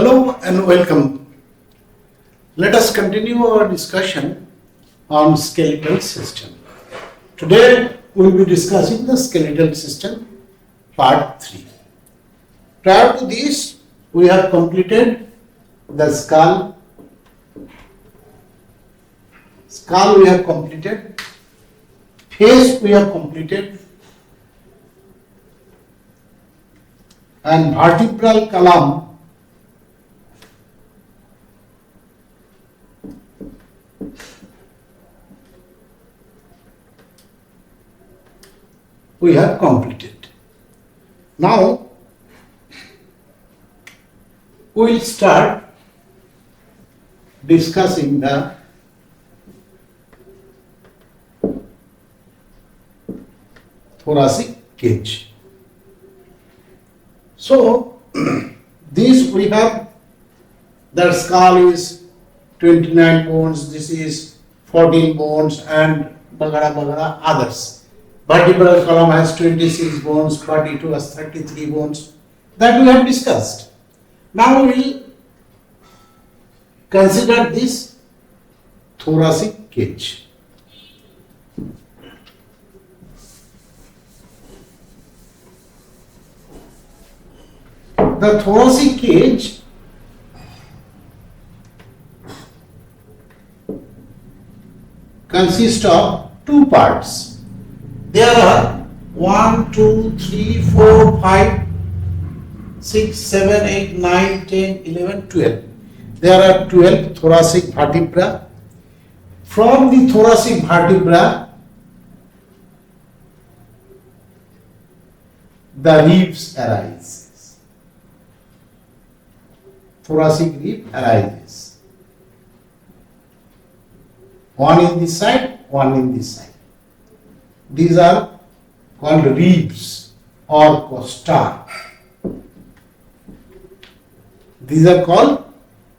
Hello and welcome. Let us continue our discussion on skeletal system. Today we will be discussing the skeletal system part 3. Prior to this, we have completed the skull. We have completed. Face we have completed. And vertebral column we have completed. Now we will start discussing the thoracic cage. So this we have, the skull is 29 bones, this is 14 bones and others. Vertebral column has 26 bones, 42 has 33 bones. That we have discussed. Now we will consider this thoracic cage. The thoracic cage consists of two parts. There are 1, 2, 3, 4, 5, 6, 7, 8, 9, 10, 11, 12. There are 12 thoracic vertebra. From the thoracic vertebra, the ribs arise. Thoracic rib arises. One in this side, one in this side. These are called ribs or costa. These are called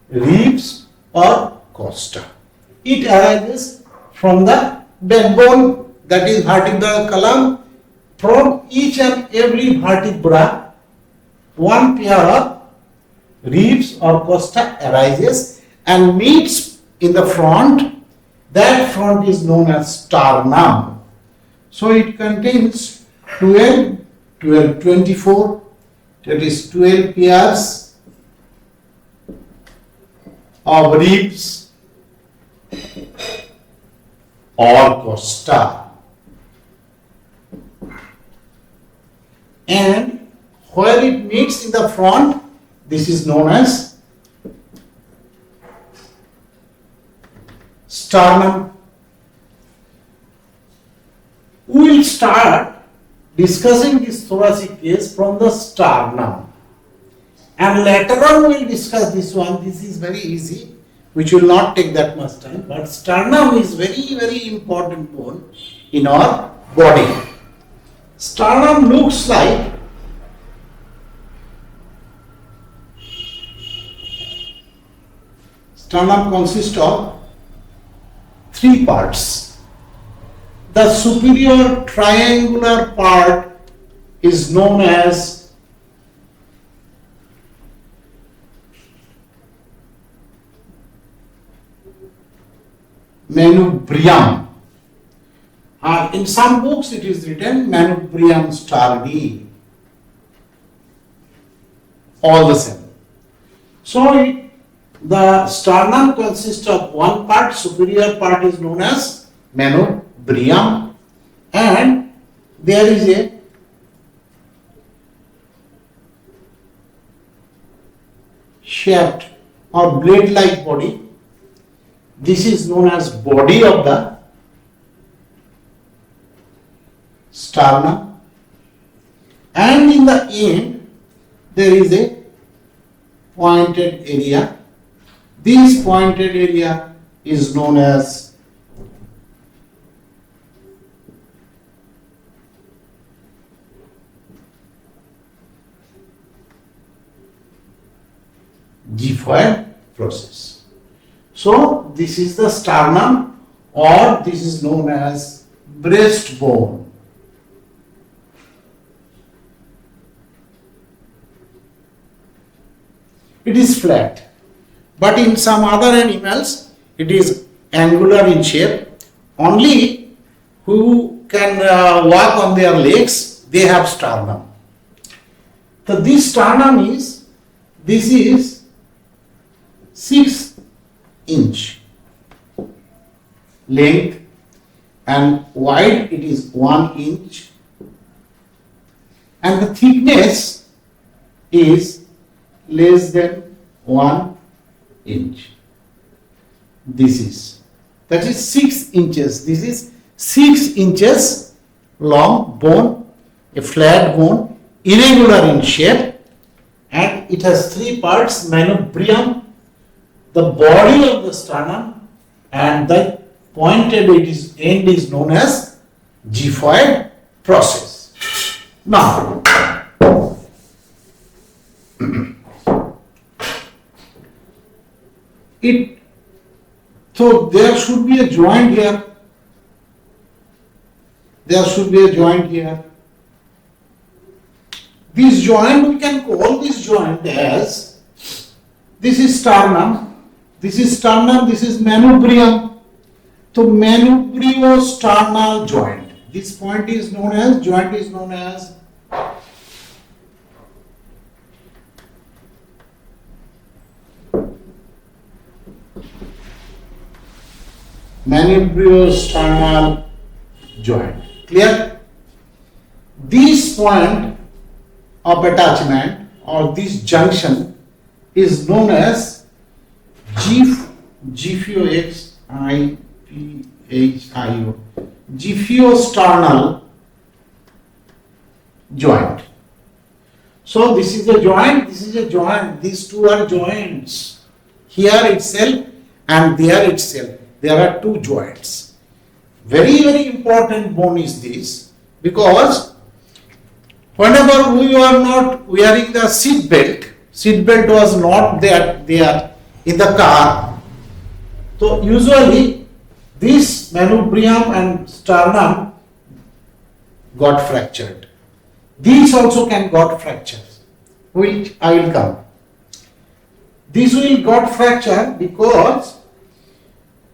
ribs or costa. It arises from the backbone, that is vertebral column. From each and every vertebra, one pair of ribs or costa arises and meets in the front. That front is known as sternum. So it contains 24, that is 12 pairs of ribs or costa. And where it meets in the front, this is known as sternum. We will start discussing this thoracic cage from the sternum, and later on we will discuss this one. This is very easy, which will not take that much time, but sternum is very important bone in our body. Sternum looks like sternum consists of three parts. The superior triangular part is known as manubrium. In some books it is written manubrium stardi. All the same. So the sternum consists of one part, superior part is known as manubrium, and there is a shaft or blade-like body. This is known as body of the sternum, and in the end there is a pointed area. This pointed area is known as Gifford process. So this is the sternum, or this is known as breastbone. it is flat. But in some other animals, it is angular in shape. Only who can walk on their legs, they have sternum. So this sternum is, this is 6 inch length and wide it is 1 inch and the thickness is less than 1 inch. That is 6 inches. This is 6 inches long bone, a flat bone, irregular in shape, and it has 3 parts: manubrium, the body of the sternum, and the pointed end is known as xiphoid process. Now, so there should be a joint here. There should be a joint here. This joint, we can call this joint as, this is sternum, this is sternum, this is manubrium. So manubriosternal joint. This point is known as, joint is known as manubriosternal joint. Clear? This point of attachment or this junction is known as xiphoisternal joint. So this is a joint, this is a joint, these two are joints. Here itself and there itself, there are 2 joints. Very, very important bone is this, because whenever we are not wearing the seat belt was not there in the car. So usually this manubrium and sternum got fractured. These also can got fractured, which I will come. This will got fractured because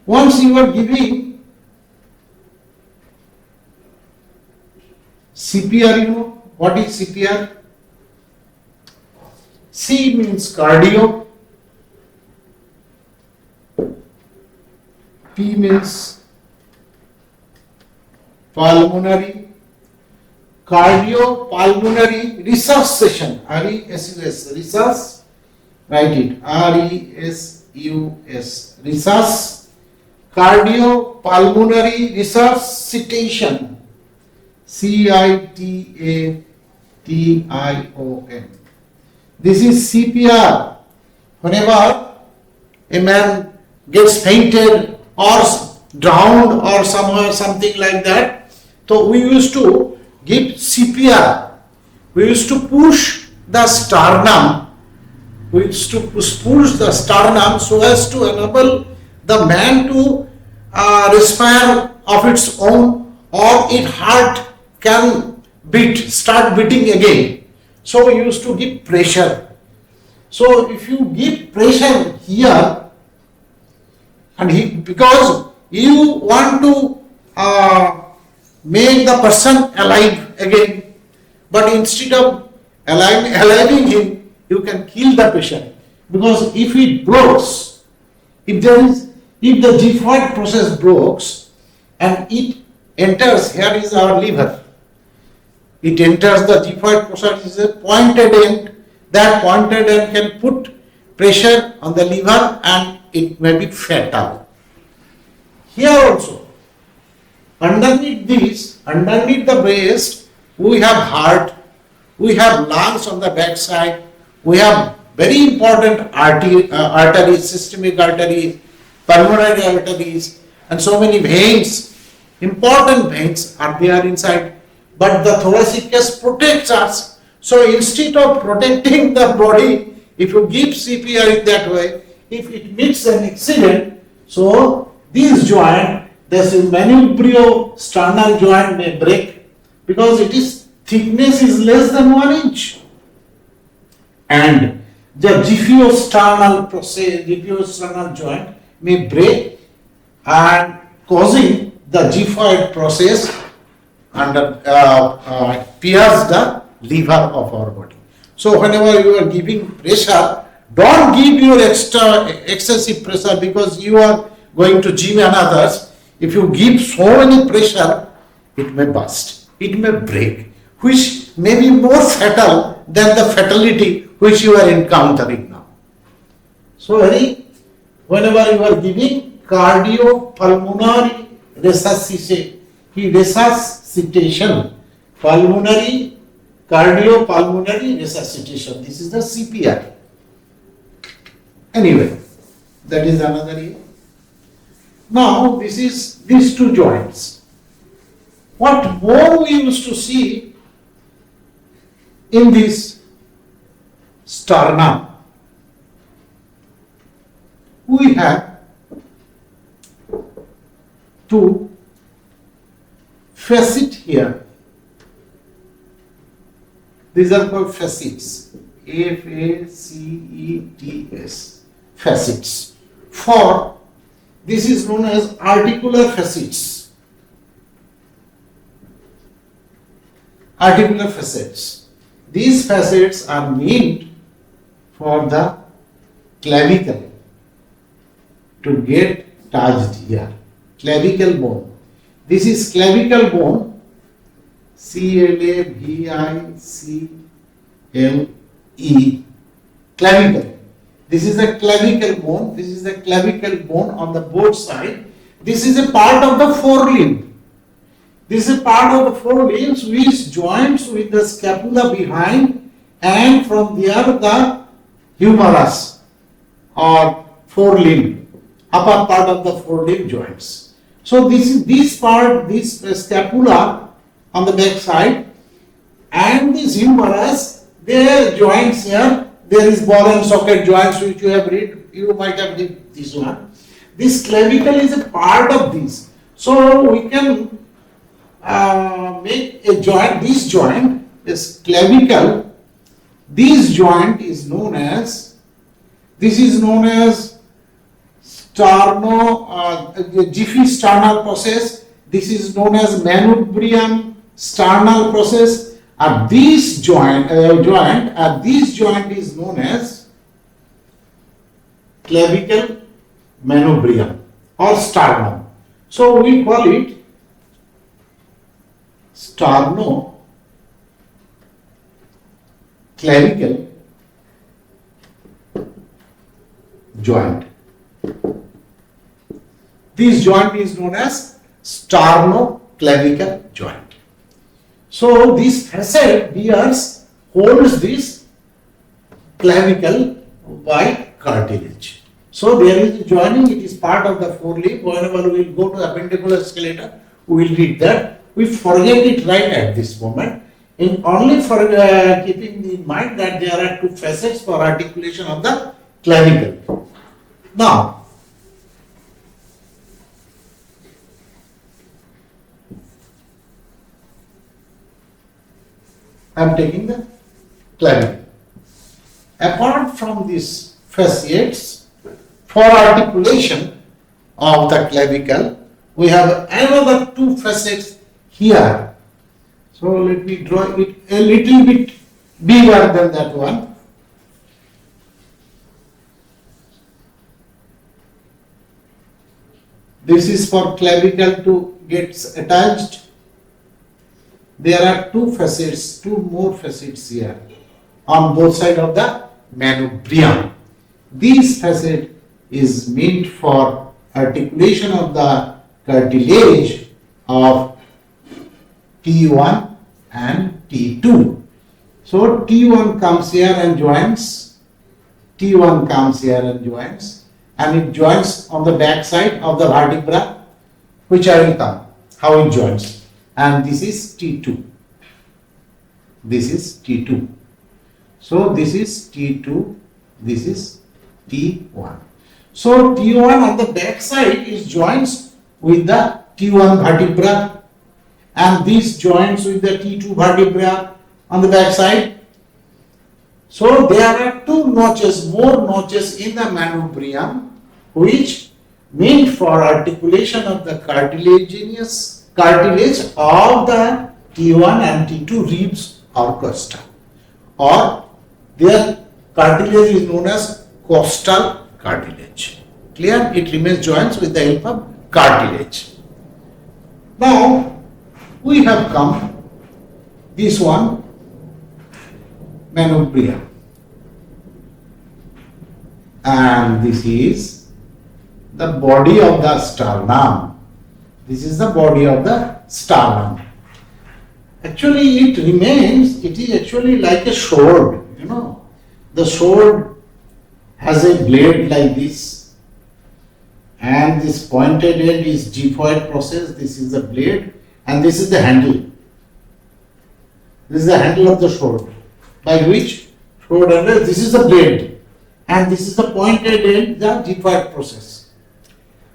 once you are giving CPR, you know what is CPR? C means cardio, P means pulmonary, cardiopulmonary resuscitation, R-E-S-U-S, resus, write it, R-E-S-U-S, resus, cardiopulmonary resuscitation, C-I-T-A-T-I-O-N. This is CPR. Whenever a man gets fainted or drowned or something like that, so we used to give CPR. We used to push the sternum. We used to push the sternum so as to enable the man to respire of its own, or its heart can start beating again. So we used to give pressure. So if you give pressure here, and because you want to make the person alive again, but instead of aliving him, you can kill the patient, because if it breaks, if the xiphoid process breaks and it enters, here is our liver, it enters the xiphoid process, is a pointed end. That pointed end can put pressure on the liver and it may be fatal. Here also, underneath the breast, we have heart, we have lungs on the back side, we have very important arteries, systemic arteries, pulmonary arteries, and so many veins, important veins are there inside. But the thoracic case protects us. So instead of protecting the body, if you give CPR in that way, if it meets an accident, so this joint, this manubriosternal joint may break, because its thickness is less than 1 inch. And the geoffrosternal joint may break and causing the gyphoid process and pierce the liver of our body. So whenever you are giving pressure, don't give your excessive pressure, because you are going to gym and others. If you give so many pressure, it may burst, it may break, which may be more fatal than the fatality which you are encountering now. So whenever you are giving cardiopulmonary resuscitation, cardiopulmonary resuscitation, this is the CPR. Anyway, that is another area. Now this is these two joints. What more we used to see in this sternum? We have two facets here. These are called facets. F-A-C-E-T-S. Facets. For this is known as articular facets. Articular facets. These facets are meant for the clavicle to get touched here. Clavicle bone. This is clavicle bone. C-L-A-V-I-C-L-E. Clavicle. This is the clavicle bone. This is the clavicle bone on the both sides. This is a part of the forelimb. This is a part of the forelimbs which joins with the scapula behind, and from there the humerus or forelimb, upper part of the forelimb joins. So this scapula on the back side and this humerus, their joints here. There is ball and socket joints which you have read. You might have read this one. This clavicle is a part of this. So we can make a joint. This joint is clavicle. This joint is known as. This is known as Giffey-sternal process. This is known as manubrium-sternal process. This joint is known as clavicle manubrium or sternum. So we call it sternoclavicle joint. This joint is known as sternoclavicle joint. So this facet bears holds this clavicle by cartilage. So there is joining, it is part of the forelimb. Whenever we will go to appendicular skeleton, we will read that. We forget it right at this moment. Only for keeping in mind that there are two facets for articulation of the clavicle. Now, I am taking the clavicle. Apart from these facets, for articulation of the clavicle, we have another two facets here. So let me draw it a little bit bigger than that one. This is for clavicle to get attached. There are two facets, two more facets here on both sides of the manubrium. This facet is meant for articulation of the cartilage of T1 and T2. So T1 comes here and joins, T1 comes here and joins, and it joins on the back side of the vertebra, which I will come, how it joins. And this is T2. This is T2. So this is T2, this is T1. So T1 on the back side is joins with the T1 vertebra, and this joins with the T2 vertebra on the back side. So there are two notches, more notches in the manubrium, which meant for articulation of the cartilage of the T1 and T2 ribs or costa, or their cartilage is known as costal cartilage. Clear? It remains joints with the help of cartilage. Now we have come this one, manubrium, and this is the body of the sternum. This is the body of the sternum. Actually, it is actually like a sword, you know. The sword has a blade like this, and this pointed end is gyphoid process. This is the blade, and this is the handle. This is the handle of the sword, by which sword handle, this is the blade, and this is the pointed end, the gyphoid process.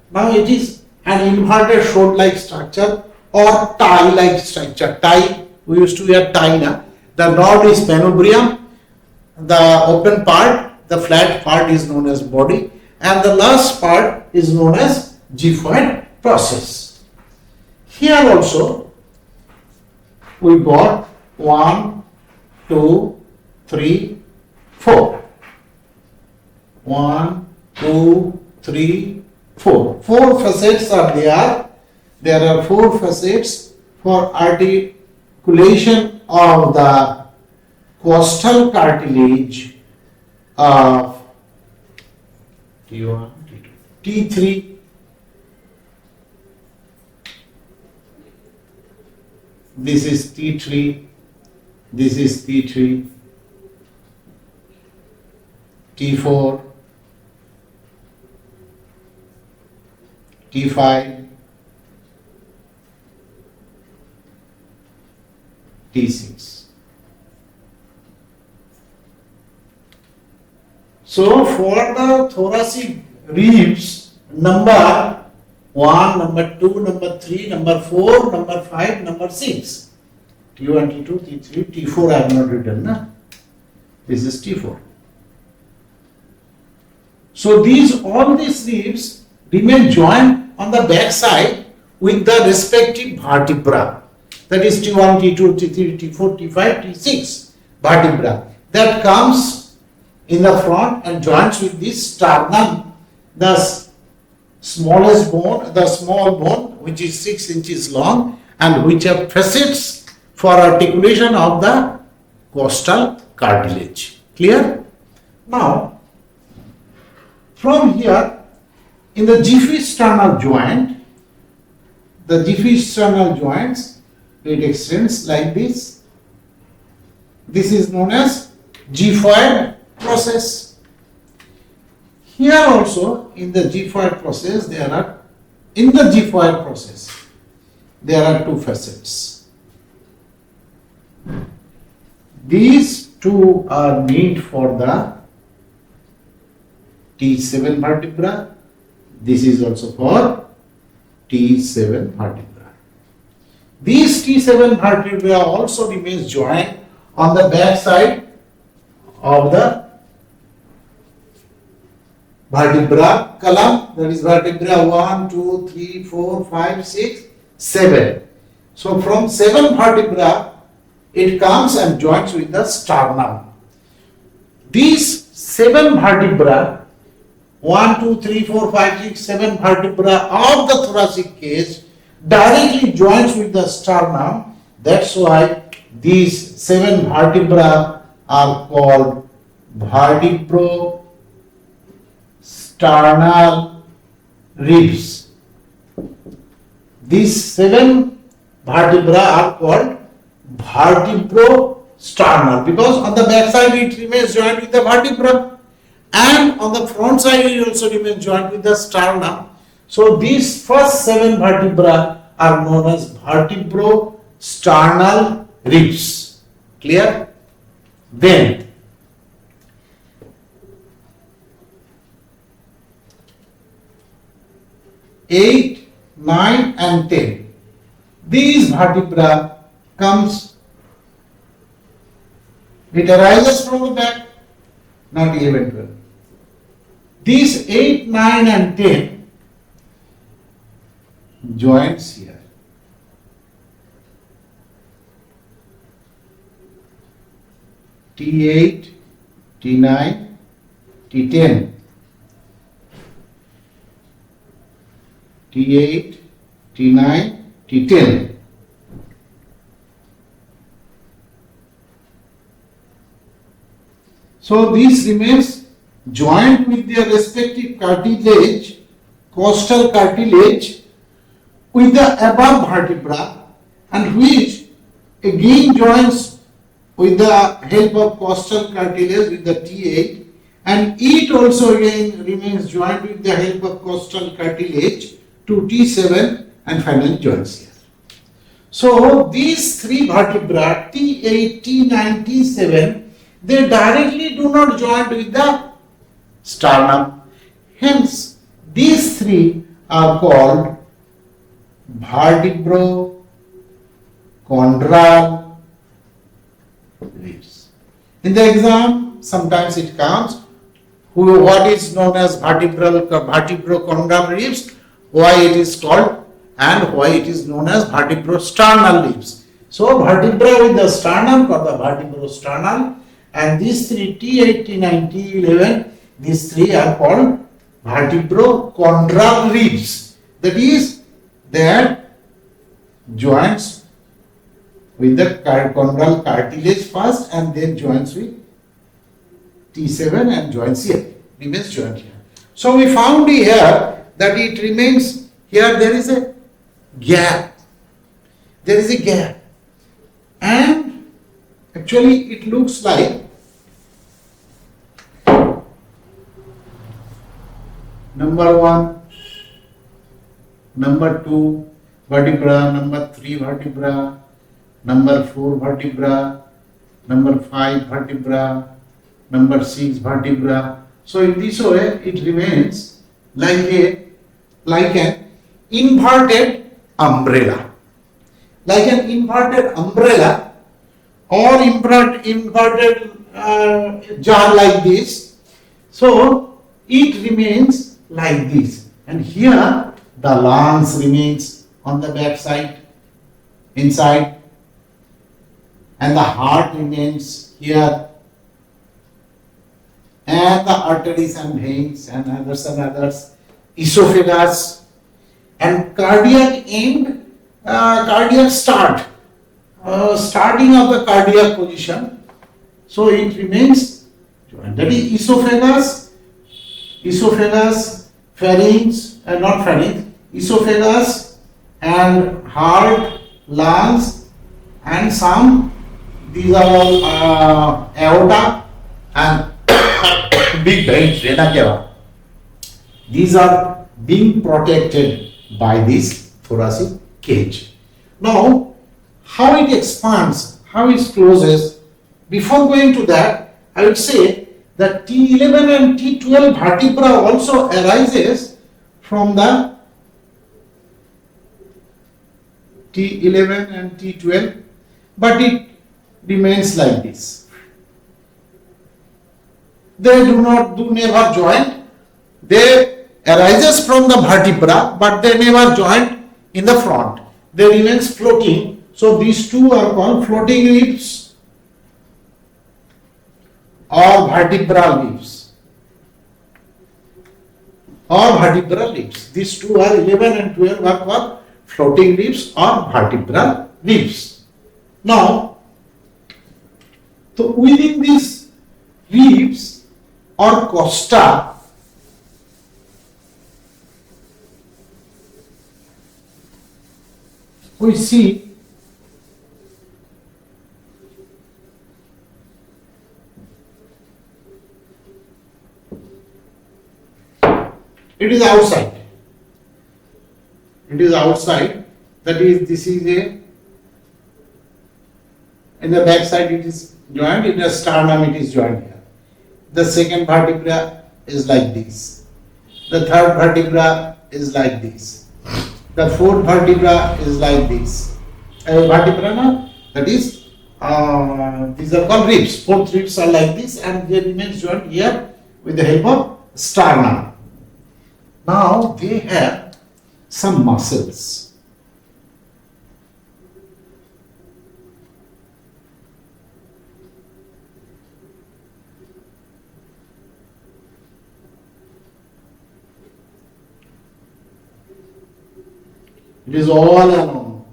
Now it is an inverted sword-like structure or tie-like structure. Tie, we used to wear tie now. The node is manubrium, the open part, the flat part is known as body, and the last part is known as gyphoid process. Here also we got 1, 2, 3, 4. 1, 2, 3, 4. 4 facets are there. There are 4 facets for articulation of the costal cartilage of T1, T2, T3. This is T3. This is T3. T4. T5, T6. So for the thoracic ribs, number 1, number 2, number 3, number 4, number 5, number 6. T1, T2, T3, T4 I have not written. Na? This is T4. So all these ribs remain joined on the back side with the respective vertebra, that is T1, T2, T3, T4, T5, T6 vertebra that comes in the front and joins with this sternum, the smallest bone, the small bone which is 6 inches long and which have facets for articulation of the costal cartilage. Clear? Now, from here, in the giphisternal joint, the giphisternal joints, it extends like this. This is known as gyphoid process. Here also, in the gyphoid process, there are 2 facets. These 2 are meant for the T7 vertebra. This is also for T7 vertebra. These T7 vertebra also remains joined on the back side of the vertebra column, that is vertebra 1, 2, 3, 4, 5, 6, 7. So from 7 vertebra, it comes and joins with the sternum. These 7 vertebra, 1, 2, 3, 4, 5, 6, 7 vertebra of the thoracic cage directly joins with the sternum. That's why these 7 vertebra are called vertebro-sternal ribs. These 7 vertebra are called vertebro-sternal because on the back side it remains joined with the vertebra. And on the front side, it also remains joined with the sternum. So these first 7 vertebra are known as vertebro-sternal ribs. Clear? Then, 8, 9 and 10. These vertebra comes, it arises from the back. not 11, 12. These 8, 9 and 10 joints here. T8, T9, T10. T8, T9, T10. So this remains joined with their respective cartilage, costal cartilage with the above vertebra, and which again joins with the help of costal cartilage with the T8, and it also again remains joined with the help of costal cartilage to T7 and finally joins here. So these three vertebrae T8, T9, T7, they directly do not join with the sternum. Hence, these three are called vertebrochondral ribs. In the exam, sometimes it comes what is known as vertebrochondral ribs, why it is called, and why it is known as vertebrosternal ribs. So, vertebra with the sternum called the vertebrosternal, and these three T8, T9, T11, these three are called vertebrochondral ribs. That is, their joints with the chondral cartilage first and then joins with T7 and joins here, remains joint here. So we found here that it remains here, there is a gap. There is a gap. And actually it looks like number 1, number 2 vertebra, number 3 vertebra, number 4 vertebra, number 5 vertebra, number 6 vertebra. So in this way it remains like an inverted umbrella. Like an inverted umbrella or inverted jar like this. So it remains like this. And here the lungs remains on the back side, inside, and the heart remains here, and the arteries and veins and others, esophagus, and cardiac end, cardiac starting of the cardiac position. So it remains joined. That is esophagus, pharynx, not pharynx, esophagus and heart, lungs, and some, these are all aorta and big veins, vena cava. These are being protected by this thoracic cage. Now, how it expands, how it closes, before going to that, I would say that T11 and T12 vertebra also arises from the T11 and T12, but it remains like this. They never join. They arises from the vertebra, but they never join in the front. They remains floating. So these two are called floating ribs or vertebral ribs. These two are 11 and 12 are called floating ribs or vertebral ribs. Now, so within these ribs or costa, we see it is outside. That is, this is a, in the back side it is joined, in the sternum it is joined here. The second vertebra is like this. The third vertebra is like this. The fourth vertebra is like this. That is these are called ribs. Both ribs are like this, and they remain joined here with the help of sternum. Now they have some muscles. It is all along.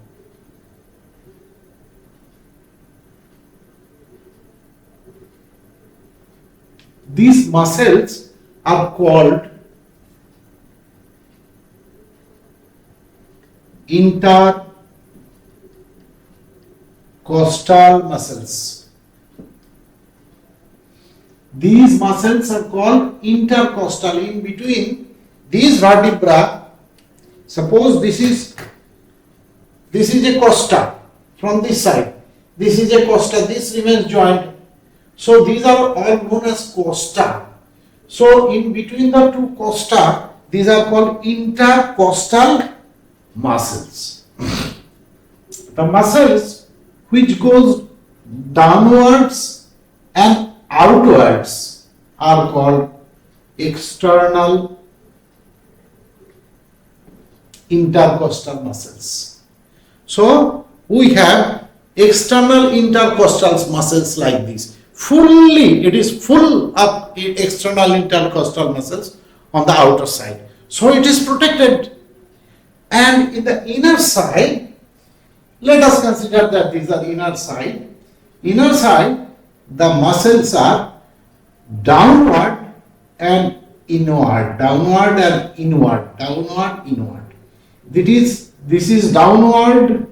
These muscles are called intercostal muscles. These muscles are called intercostal. In between these vertebrae, suppose this is a costa from this side. This is a costa. This remains joined. So these are all known as costa. So in between the two costa, these are called intercostal muscles. The muscles which goes downwards and outwards are called external intercostal muscles. So we have external intercostal muscles like this. It is full of external intercostal muscles on the outer side. So it is protected. And in the inner side, let us consider that these are inner side. Inner side, the muscles are downward and inward, downward and inward, downward, inward. This is downward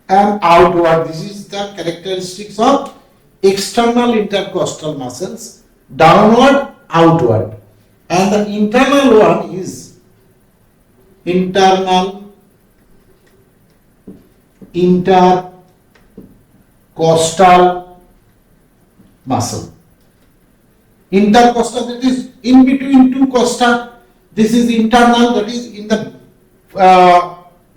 and outward. This is the characteristics of external intercostal muscles, downward, outward. And the internal one is internal intercostal muscle. Intercostal, that is in between two costa. This is internal, that is in the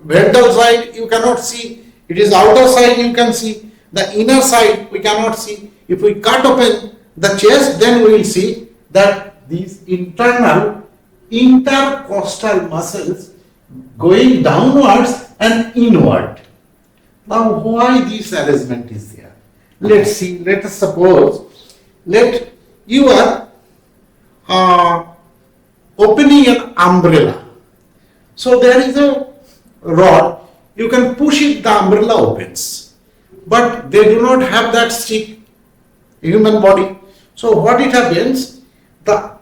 ventral side you cannot see. It is outer side you can see. The inner side we cannot see. If we cut open the chest, then we will see that these internal intercostal muscles going downwards and inward. Now why this arrangement is there? Let's see. Let us suppose you are opening an umbrella. So there is a rod, you can push it, the umbrella opens. But they do not have that stick, human body. So what it happens, the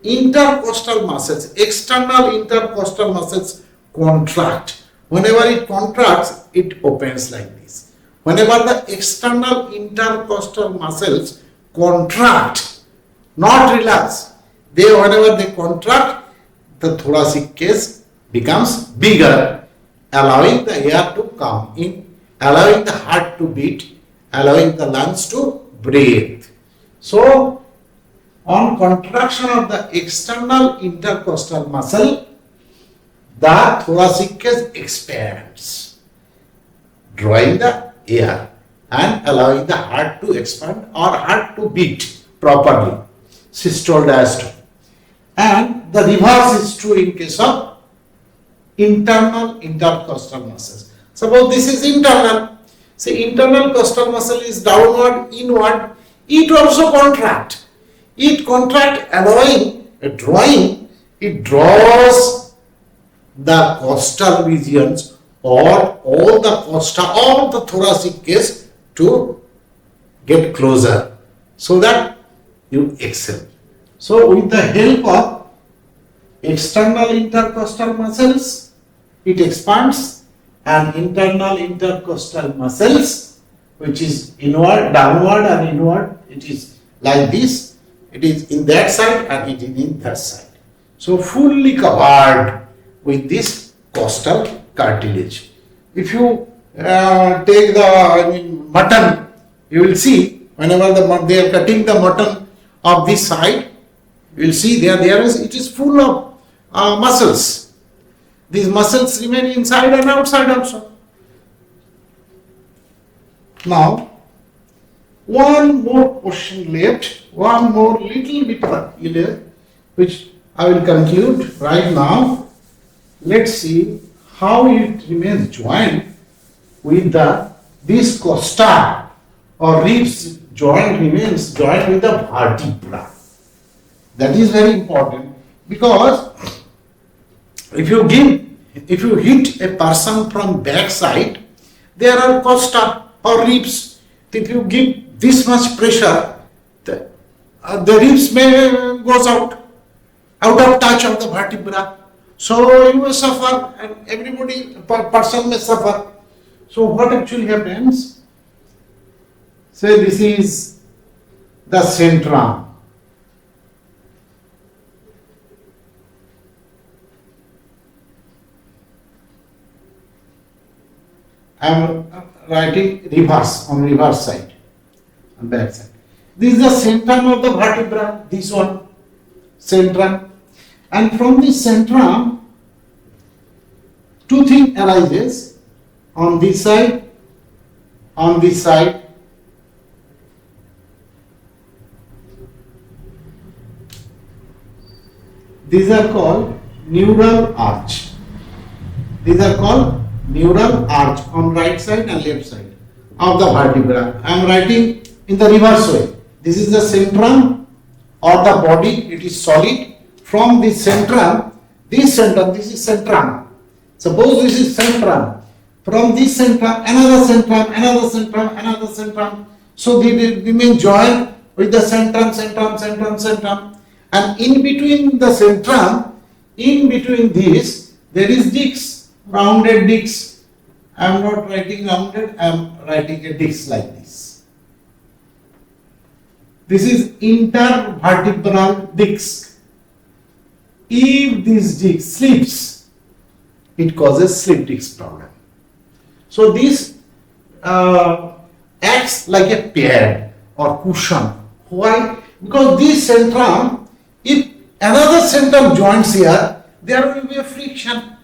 intercostal muscles, external intercostal muscles contract. Whenever it contracts, it opens like this. Whenever the external intercostal muscles contract, not relax, whenever they contract, the thoracic case becomes bigger, allowing the air to come in, allowing the heart to beat, allowing the lungs to breathe. So, on contraction of the external intercostal muscle, the thoracic case expands, drawing the air and allowing the heart to expand or heart to beat properly, systole diastole. And the reverse is true in case of internal intercostal muscles. Suppose this is internal. Say internal costal muscle is downward, inward. It also contract. It contract, allowing a drawing. It draws the costal regions or all the costa, all the thoracic case to get closer, so that you exhale. So with the help of external intercostal muscles, it expands, and internal intercostal muscles, which is inward, downward and inward, it is like this. It is in that side and it is in that side. So fully covered with this costal cartilage. If you take the mutton, you will see whenever they are cutting the mutton of this side, you will see it is full of muscles. These muscles remain inside and outside also. Now, one more question left, one more little bit left, which I will conclude right now. Let's see how it remains joined with this costa or ribs joint remains joined with the vertebra. That is very important, because if you hit a person from back side, there are costa or ribs. If you give this much pressure, the ribs may goes out of touch of the vertebra. So you may suffer, and person may suffer. So what actually happens? Say this is the centrum. I am writing reverse on reverse side, on back side. This is the centrum of the vertebra, this one, centrum. And from this centrum, two things arises on this side, on this side. These are called neural arch. These are called neural arch on right side and left side of the vertebra. I am writing in the reverse way. This is the centrum or the body, it is solid. From this centrum, this is centrum. Suppose this is centrum. From this centrum, another centrum, another centrum, another centrum. So they remain joined with the centrum. And in between the centrum, in between this, there is disc, rounded disc. I am not writing rounded, I am writing a disc like this. This is intervertebral disc. If this disc slips, it causes slip disc problem. So this acts like a pad or cushion. Why? Because this centrum, if another centrum joins here, there will be a friction.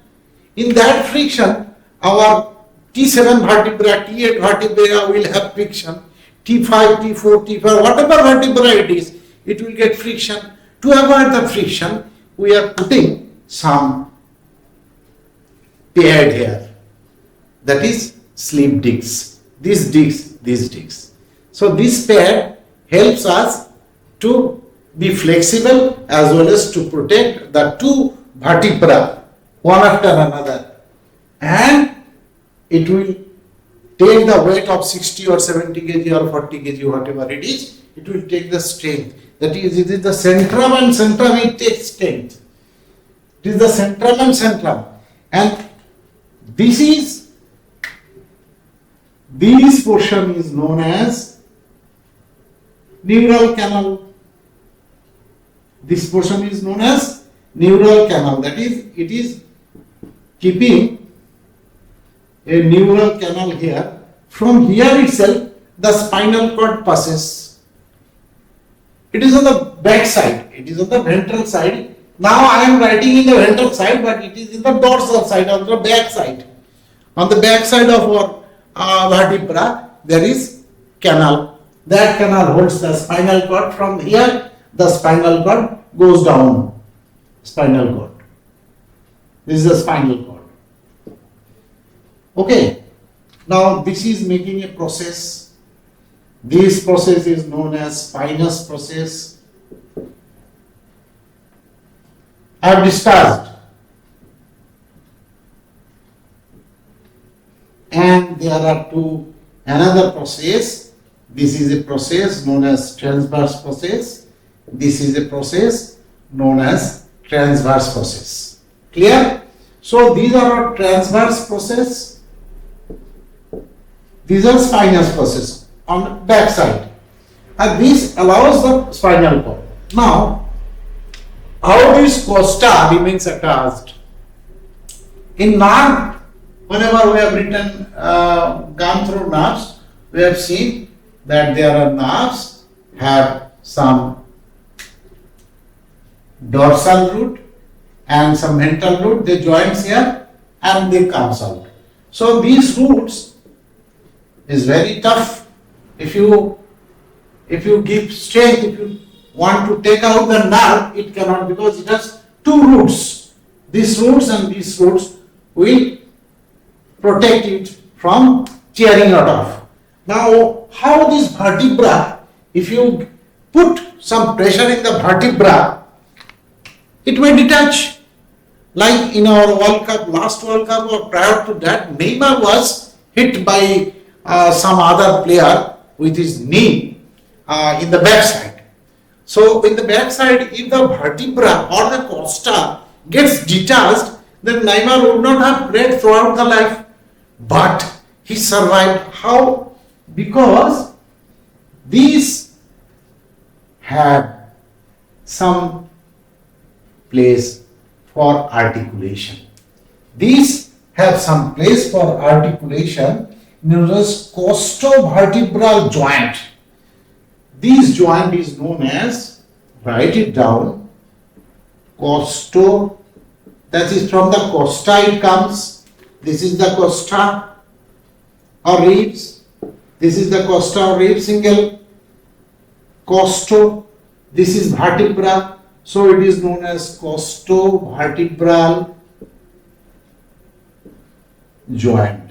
In that friction, our T7 vertebra, T8 vertebra will have friction. T5, T4, T5, whatever vertebra it is, it will get friction. To avoid the friction, we are putting some pad here. That is slip disc. This disc. So this pad helps us to be flexible as well as to protect the two vertebra one after another, and it will take the weight of 60 or 70 kg or 40 kg, whatever it is, it will take the strength. That is, it is the centrum and centrum, it takes strength. It is the centrum and centrum. And this portion is known as neural canal. This portion is known as neural canal. That is, it is keeping a neural canal here. From here itself, the spinal cord passes. It is on the back side. It is on the ventral side. Now I am writing in the ventral side, but it is in the dorsal side, on the back side. On the back side of our vertebra, there is canal. That canal holds the spinal cord. From here, the spinal cord goes down. Spinal cord. This is the spinal cord. Okay. Now this is making a process. This process is known as spinous process. I have discussed. And there are another process. This is a process known as transverse process. This is a process known as transverse process. Clear? So these are our transverse process. These are spinous process on the back side. And this allows the spinal cord. Now, how this costa remains attached? In nerve, whenever we have gone through nerves, we have seen that there are nerves have some dorsal root and some ventral root, they joins here and they comes out. So these roots is very tough. If you give strength, if you want to take out the nerve, it cannot, because it has two roots. These roots and these roots will protect it from tearing out of. Now, how this vertebra, if you put some pressure in the vertebra, it may detach. Like in our World Cup, last World Cup or prior to that, Neymar was hit by some other player with his knee in the backside. So in the backside, if the vertebra or the costa gets detached, then Neymar would not have played throughout the life. But he survived. How? Because these have some place for articulation. These have some place for articulation known as costovertebral joint. This joint is known as, write it down, costo, that is from the costa it comes. This is the costa or ribs. This is the costa or rib single. Costo, this is vertebra. So it is known as costovertebral joint.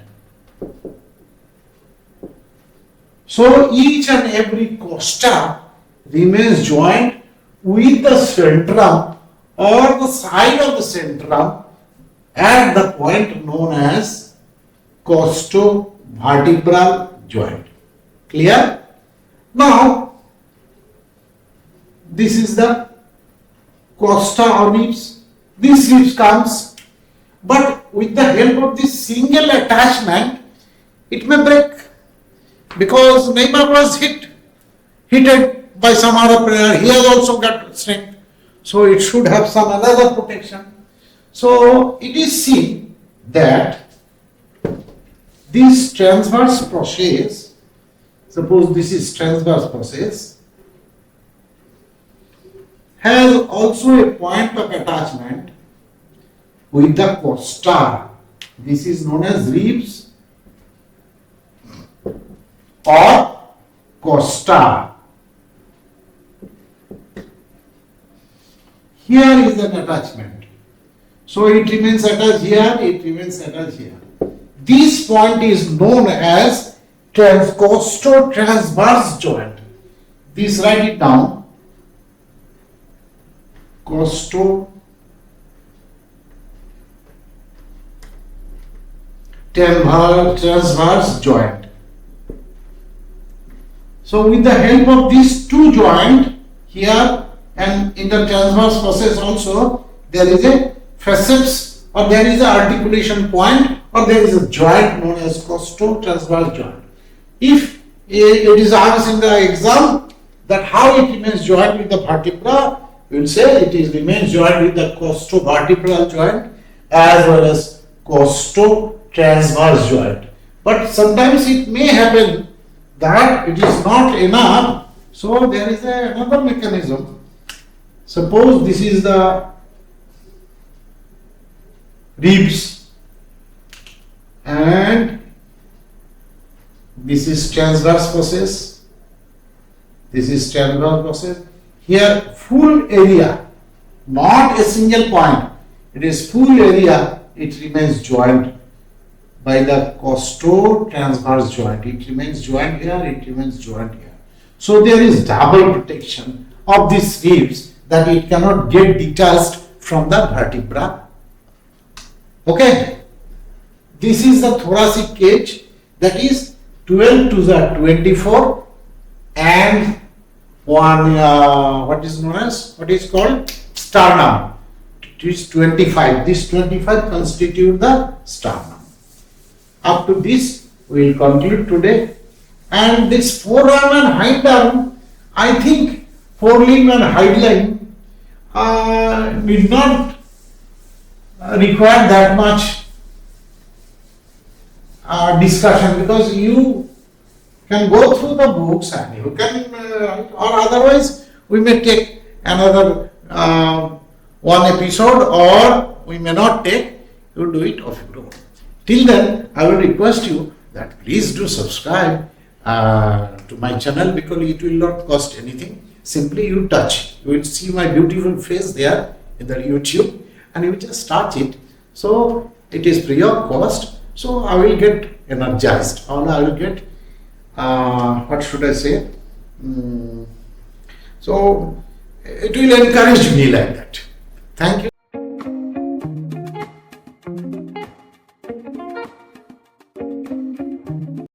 So each and every costa remains joined with the centrum or the side of the centrum at the point known as costovertebral joint. Clear? Now, this is the costa or ribs. This ribs comes, but with the help of this single attachment, it may break, because Neymar was hit by some other player. He has also got strength, so it should have some another protection. So it is seen that this transverse process, suppose this is transverse process, has also a point of attachment with the costa. This is known as ribs or costa. Here is an attachment. So it remains attached here, it remains attached here. This point is known as costo-transverse joint. This, write it down. Costo-transverse joint. So with the help of these two joints here and in the transverse process also, there is a facets or there is an articulation point or there is a joint known as costo-transverse joint. If it is asked in the exam that how it remains joined with the vertebra, we will say it is remains joined with the costovertebral joint as well as costo-transverse joint. But sometimes it may happen that it is not enough, so there is another mechanism. Suppose this is the ribs and this is transverse process. This is transverse process. Here full area, not a single point, it is full area, it remains joined by the costo-transverse joint. It remains joined here, it remains joined here. So there is double protection of these ribs that it cannot get detached from the vertebra. Okay. This is the thoracic cage, that is 12 to the 24 and one what is called sternum. It is 25. This 25 constitute the sternum. Up to this we will conclude today. And this forearm and hind arm, I think forelimb and hindlimb need not require that much discussion, because you can go through the books and you can or otherwise we may take another one episode, or we may not take, you do it of your own. Till then, I will request you that please do subscribe to my channel, because it will not cost anything. Simply you touch, you will see my beautiful face there in the YouTube, and you just touch it. So it is free of cost. So I will get energized, or I will get what should I say? So it will encourage me like that. Thank you.